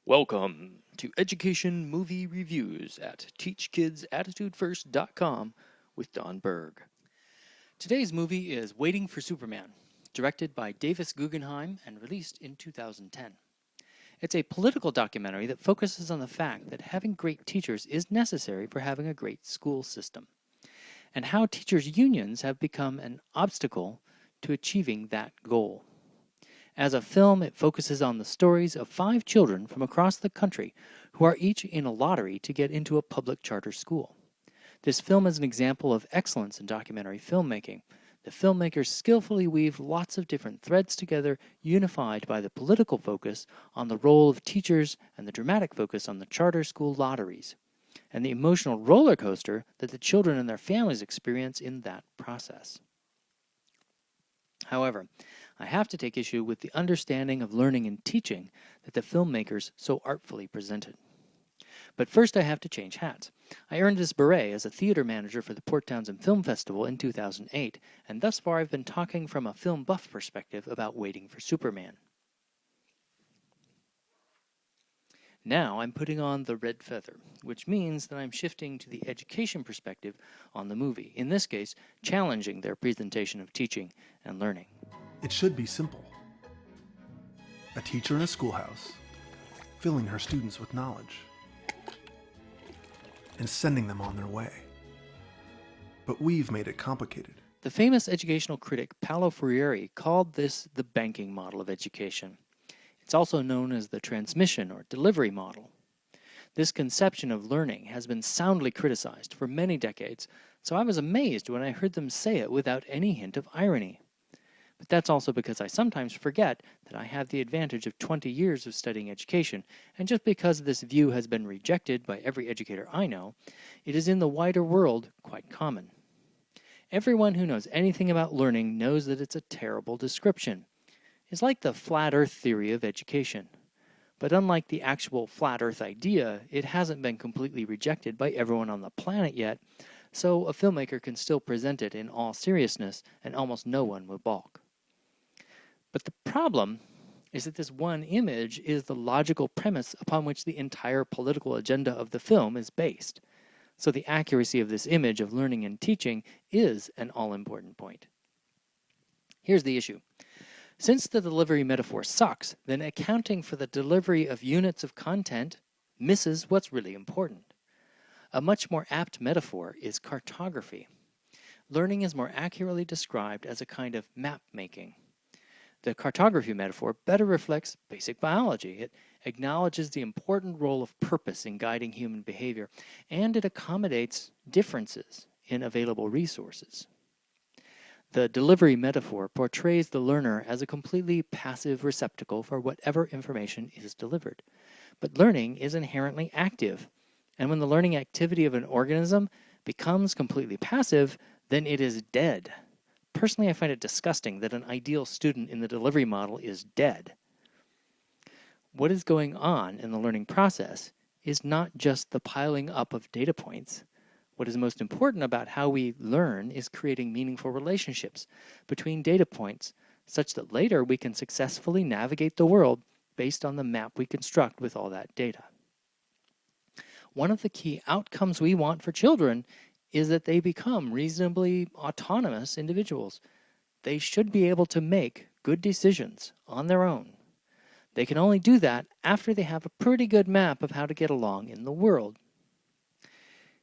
Welcome to Education Movie Reviews at TeachKidsAttitudeFirst.com with Don Berg. Today's movie is Waiting for Superman, directed by Davis Guggenheim and released in 2010. It's a political documentary that focuses on the fact that having great teachers is necessary for having a great school system, and how teachers' unions have become an obstacle to achieving that goal. As a film, it focuses on the stories of 5 children from across the country who are each in a lottery to get into a public charter school. This film is an example of excellence in documentary filmmaking. The filmmakers skillfully weave lots of different threads together, unified by the political focus on the role of teachers and the dramatic focus on the charter school lotteries, and the emotional roller coaster that the children and their families experience in that process. However, I have to take issue with the understanding of learning and teaching that the filmmakers so artfully presented. But first I have to change hats. I earned this beret as a theater manager for the Port Townsend Film Festival in 2008, and thus far I've been talking from a film buff perspective about Waiting for Superman. Now I'm putting on the red feather, which means that I'm shifting to the education perspective on the movie, in this case, challenging their presentation of teaching and learning. It should be simple. A teacher in a schoolhouse, filling her students with knowledge, and sending them on their way. But we've made it complicated. The famous educational critic Paulo Freire called this the banking model of education. It's also known as the transmission or delivery model. This conception of learning has been soundly criticized for many decades, so I was amazed when I heard them say it without any hint of irony. But that's also because I sometimes forget that I have the advantage of 20 years of studying education, and just because this view has been rejected by every educator I know, it is in the wider world quite common. Everyone who knows anything about learning knows that it's a terrible description. It's like the flat earth theory of education. But unlike the actual flat earth idea, it hasn't been completely rejected by everyone on the planet yet, so a filmmaker can still present it in all seriousness and almost no one will balk. But the problem is that this one image is the logical premise upon which the entire political agenda of the film is based. So the accuracy of this image of learning and teaching is an all-important point. Here's the issue. Since the delivery metaphor sucks, then accounting for the delivery of units of content misses what's really important. A much more apt metaphor is cartography. Learning is more accurately described as a kind of map-making. The cartography metaphor better reflects basic biology. It acknowledges the important role of purpose in guiding human behavior, and it accommodates differences in available resources. The delivery metaphor portrays the learner as a completely passive receptacle for whatever information is delivered. But learning is inherently active, and when the learning activity of an organism becomes completely passive, then it is dead. Personally, I find it disgusting that an ideal student in the delivery model is dead. What is going on in the learning process is not just the piling up of data points. What is most important about how we learn is creating meaningful relationships between data points such that later we can successfully navigate the world based on the map we construct with all that data. One of the key outcomes we want for children is that they become reasonably autonomous individuals. They should be able to make good decisions on their own. They can only do that after they have a pretty good map of how to get along in the world.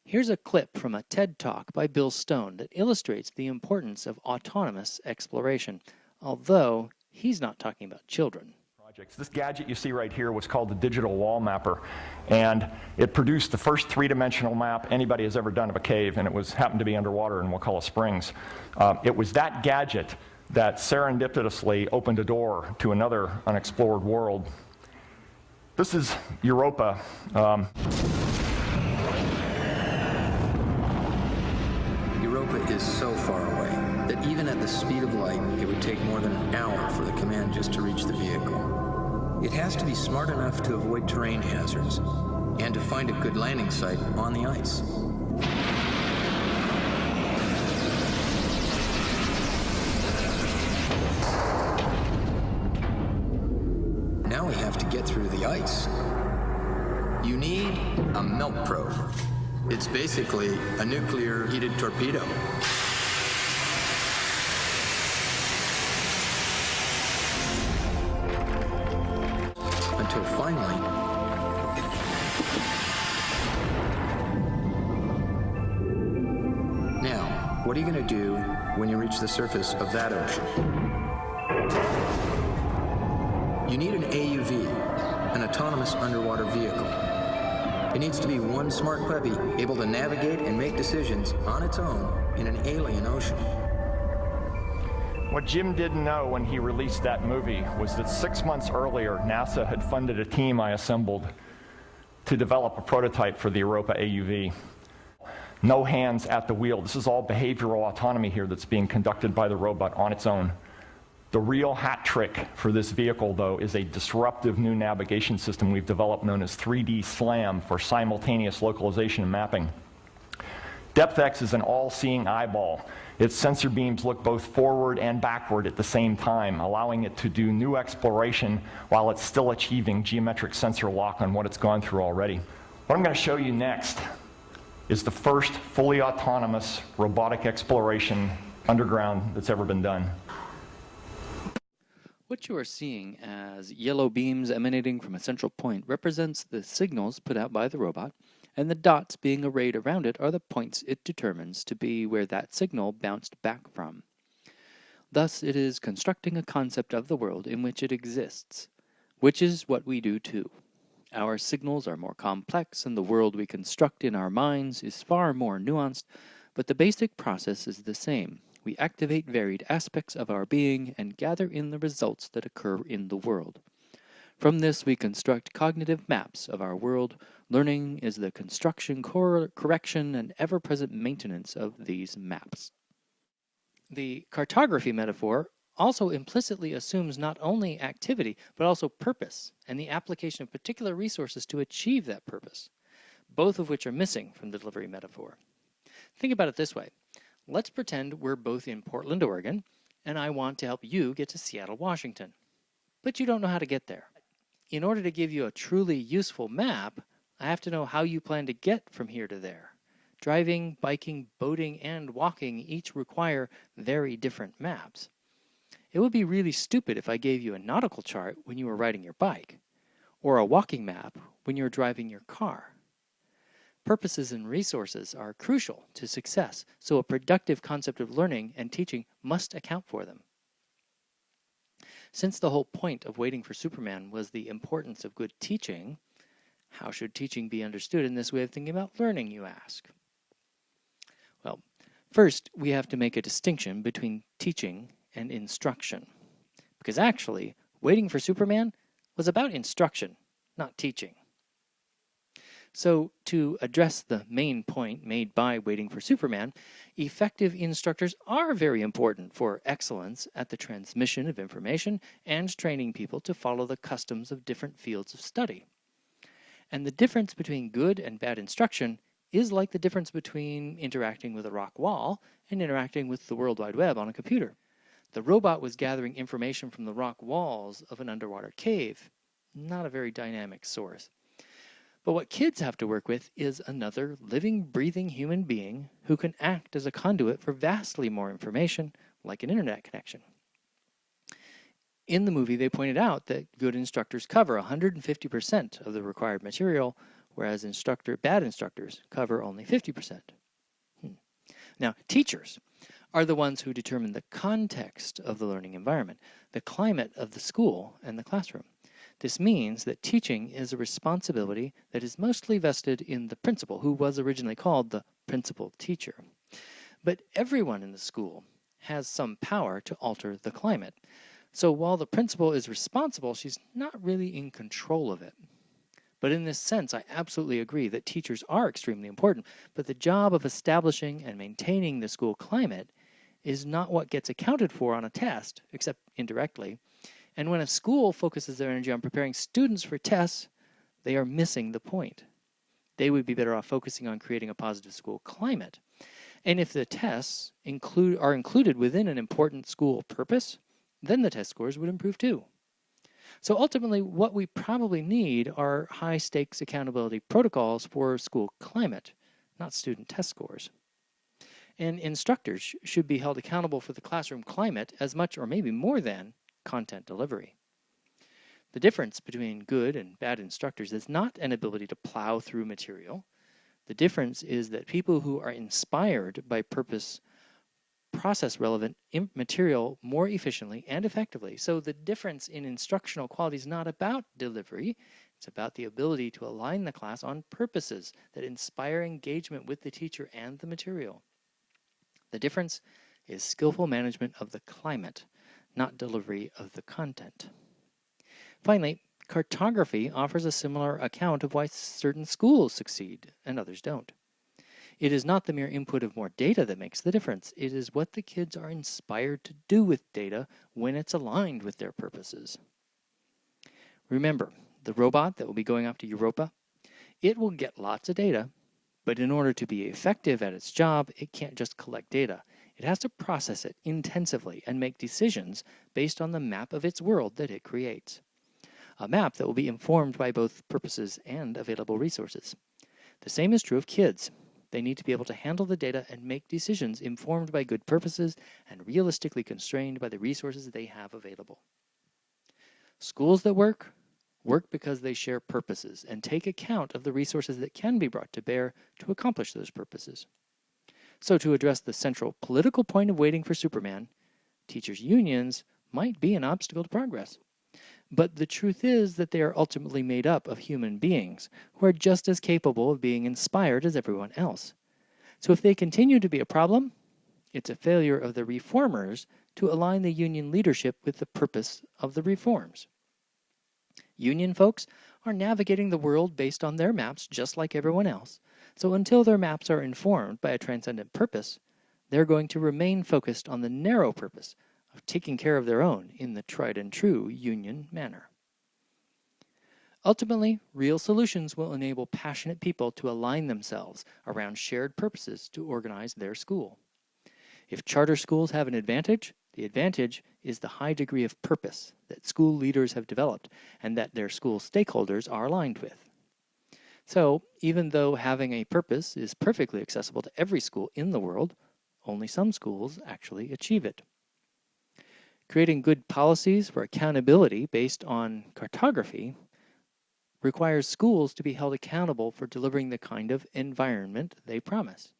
Here's a clip from a TED Talk by Bill Stone that illustrates the importance of autonomous exploration, although he's not talking about children. This gadget you see right here was called the digital wall mapper, and it produced the first 3-dimensional map anybody has ever done of a cave, and it happened to be underwater in Wakulla Springs. It was that gadget that serendipitously opened a door to another unexplored world. This is Europa. Europa is so far away that even at the speed of light, it would take more than an hour for the command just to reach the vehicle. It has to be smart enough to avoid terrain hazards and to find a good landing site on the ice. Now we have to get through the ice. You need a milk probe. It's basically a nuclear heated torpedo. Until finally, now, what are you going to do when you reach the surface of that ocean? You need an AUV, an autonomous underwater vehicle. It needs to be one smart puppy able to navigate and make decisions on its own in an alien ocean. What Jim didn't know when he released that movie was that 6 months earlier, NASA had funded a team I assembled to develop a prototype for the Europa AUV. No hands at the wheel. This is all behavioral autonomy here that's being conducted by the robot on its own. The real hat trick for this vehicle, though, is a disruptive new navigation system we've developed known as 3D SLAM for simultaneous localization and mapping. DepthX is an all-seeing eyeball. Its sensor beams look both forward and backward at the same time, allowing it to do new exploration while it's still achieving geometric sensor lock on what it's gone through already. What I'm going to show you next is the first fully autonomous robotic exploration underground that's ever been done. What you are seeing as yellow beams emanating from a central point represents the signals put out by the robot, and the dots being arrayed around it are the points it determines to be where that signal bounced back from. Thus, it is constructing a concept of the world in which it exists, which is what we do too. Our signals are more complex, and the world we construct in our minds is far more nuanced, but the basic process is the same. We activate varied aspects of our being and gather in the results that occur in the world. From this, we construct cognitive maps of our world. Learning is the construction, correction, and ever-present maintenance of these maps. The cartography metaphor also implicitly assumes not only activity, but also purpose, and the application of particular resources to achieve that purpose, both of which are missing from the delivery metaphor. Think about it this way. Let's pretend we're both in Portland, Oregon, and I want to help you get to Seattle, Washington. But you don't know how to get there. In order to give you a truly useful map, I have to know how you plan to get from here to there. Driving, biking, boating, and walking each require very different maps. It would be really stupid if I gave you a nautical chart when you were riding your bike, or a walking map when you're driving your car. Purposes and resources are crucial to success, so a productive concept of learning and teaching must account for them. Since the whole point of Waiting for Superman was the importance of good teaching, how should teaching be understood in this way of thinking about learning, you ask? Well, first, we have to make a distinction between teaching and instruction, because actually, Waiting for Superman was about instruction, not teaching. So, to address the main point made by Waiting for Superman, effective instructors are very important for excellence at the transmission of information and training people to follow the customs of different fields of study. And the difference between good and bad instruction is like the difference between interacting with a rock wall and interacting with the World Wide Web on a computer. The robot was gathering information from the rock walls of an underwater cave, not a very dynamic source. But what kids have to work with is another living, breathing human being who can act as a conduit for vastly more information, like an internet connection. In the movie, they pointed out that good instructors cover 150% of the required material, whereas bad instructors cover only 50%. Now, teachers are the ones who determine the context of the learning environment, the climate of the school and the classroom. This means that teaching is a responsibility that is mostly vested in the principal, who was originally called the principal teacher. But everyone in the school has some power to alter the climate. So while the principal is responsible, she's not really in control of it. But in this sense, I absolutely agree that teachers are extremely important, but the job of establishing and maintaining the school climate is not what gets accounted for on a test, except indirectly. And when a school focuses their energy on preparing students for tests, they are missing the point. They would be better off focusing on creating a positive school climate. And if the tests are included within an important school purpose, then the test scores would improve too. So ultimately, what we probably need are high-stakes accountability protocols for school climate, not student test scores. And instructors should be held accountable for the classroom climate as much or maybe more than content delivery. The difference between good and bad instructors is not an ability to plow through material. The difference is that people who are inspired by purpose process relevant material more efficiently and effectively. So the difference in instructional quality is not about delivery. It's about the ability to align the class on purposes that inspire engagement with the teacher and the material. The difference is skillful management of the climate, not delivery of the content. Finally, cartography offers a similar account of why certain schools succeed and others don't. It is not the mere input of more data that makes the difference. It is what the kids are inspired to do with data when it's aligned with their purposes. Remember, the robot that will be going off to Europa, it will get lots of data, but in order to be effective at its job, it can't just collect data. It has to process it intensively and make decisions based on the map of its world that it creates. A map that will be informed by both purposes and available resources. The same is true of kids. They need to be able to handle the data and make decisions informed by good purposes and realistically constrained by the resources they have available. Schools that work because they share purposes and take account of the resources that can be brought to bear to accomplish those purposes. So to address the central political point of waiting for Superman, teachers' unions might be an obstacle to progress. But the truth is that they are ultimately made up of human beings who are just as capable of being inspired as everyone else. So if they continue to be a problem, it's a failure of the reformers to align the union leadership with the purpose of the reforms. Union folks are navigating the world based on their maps just like everyone else. So until their maps are informed by a transcendent purpose, they're going to remain focused on the narrow purpose of taking care of their own in the tried and true union manner. Ultimately, real solutions will enable passionate people to align themselves around shared purposes to organize their school. If charter schools have an advantage, the advantage is the high degree of purpose that school leaders have developed and that their school stakeholders are aligned with. So, even though having a purpose is perfectly accessible to every school in the world, only some schools actually achieve it. Creating good policies for accountability based on cartography requires schools to be held accountable for delivering the kind of environment they promise.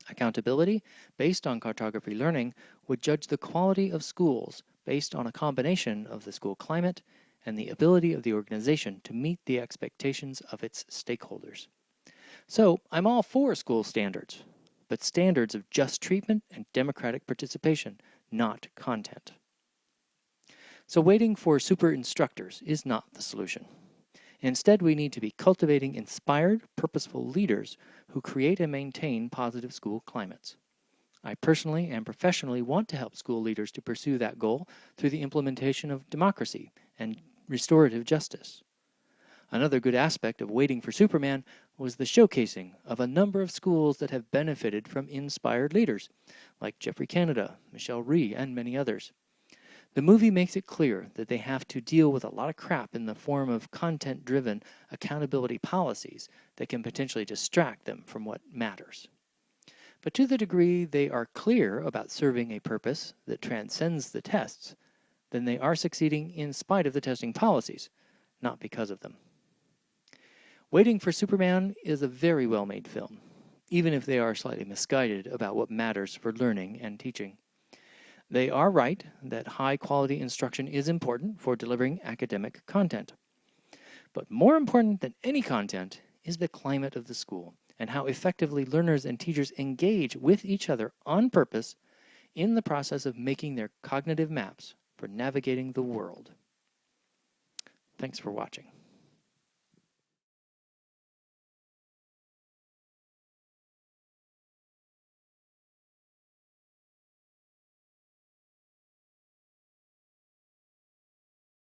Accountability based on cartography learning would judge the quality of schools based on a combination of the school climate and the ability of the organization to meet the expectations of its stakeholders. So, I'm all for school standards, but standards of just treatment and democratic participation, not content. So waiting for super instructors is not the solution. Instead, we need to be cultivating inspired, purposeful leaders who create and maintain positive school climates. I personally and professionally want to help school leaders to pursue that goal through the implementation of democracy and restorative justice. Another good aspect of Waiting for Superman was the showcasing of a number of schools that have benefited from inspired leaders, like Jeffrey Canada, Michelle Rhee, and many others. The movie makes it clear that they have to deal with a lot of crap in the form of content-driven accountability policies that can potentially distract them from what matters. But to the degree they are clear about serving a purpose that transcends the tests, then they are succeeding in spite of the testing policies, not because of them. Waiting for Superman is a very well-made film, even if they are slightly misguided about what matters for learning and teaching. They are right that high-quality instruction is important for delivering academic content. But more important than any content is the climate of the school and how effectively learners and teachers engage with each other on purpose in the process of making their cognitive maps for navigating the world. Thanks for watching.